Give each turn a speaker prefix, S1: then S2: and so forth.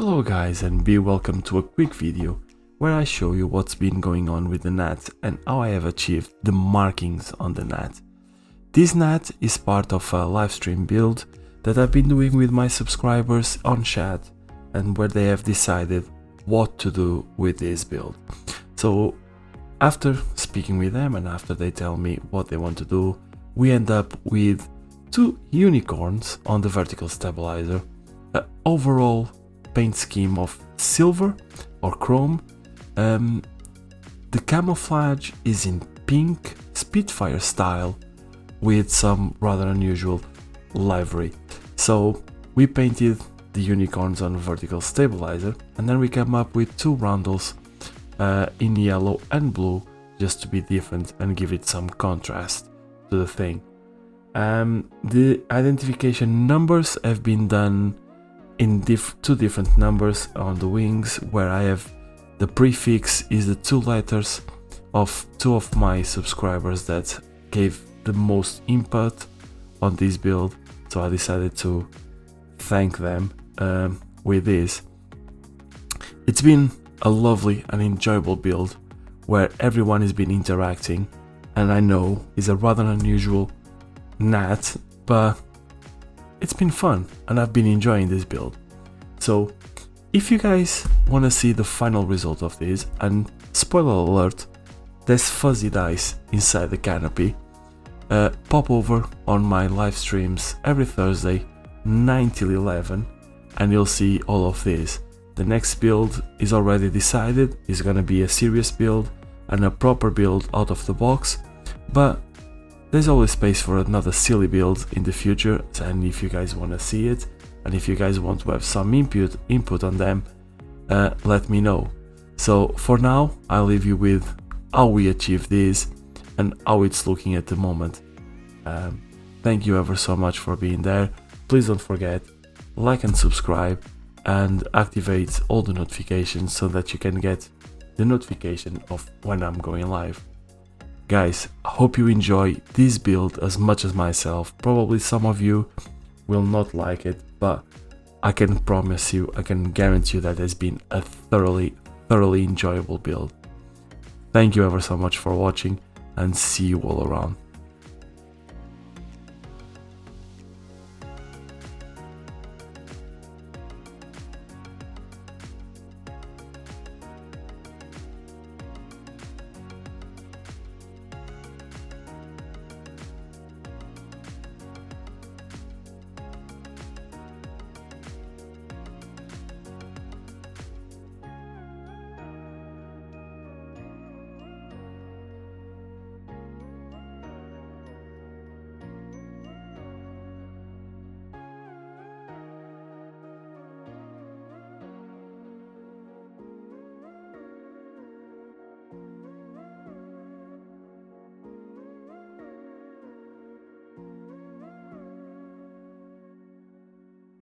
S1: Hello guys, and be welcome to a quick video where I show you what's been going on with the Gnat and how I have achieved the markings on the Gnat. This Gnat is part of a livestream build that I've been doing with my subscribers on chat, and where they have decided what to do with this build. So after speaking with them and after they tell me what they want to do, we end up with two unicorns on the vertical stabilizer, an overall paint scheme of silver or chrome. The camouflage is in pink Spitfire style with some rather unusual livery. So we painted the unicorns on vertical stabilizer, and then we came up with two roundels in yellow and blue just to be different and give it some contrast to the thing. The identification numbers have been done in two different numbers on the wings, where I have the prefix is the two letters of two of my subscribers that gave the most input on this build, so I decided to thank them with this. It's been a lovely and enjoyable build where everyone has been interacting, and I know it's a rather unusual Gnat, but it's been fun and I've been enjoying this build. So if you guys want to see the final result of this, and spoiler alert, there's fuzzy dice inside the canopy, pop over on my live streams every Thursday 9 till 11 and you'll see all of this. The next build is already decided, it's gonna be a serious build and a proper build out of the box, but there's always space for another silly build in the future, and if you guys want to see it, and if you guys want to have some input on them, let me know. So for now, I'll leave you with how we achieved this and how it's looking at the moment. Thank you ever so much for being there. Please don't forget, like and subscribe and activate all the notifications so that you can get the notification of when I'm going live. Guys, I hope you enjoy this build as much as myself. Probably some of you will not like it, but I can promise you, I can guarantee you that it's been a thoroughly enjoyable build. Thank you ever so much for watching, and see you all around.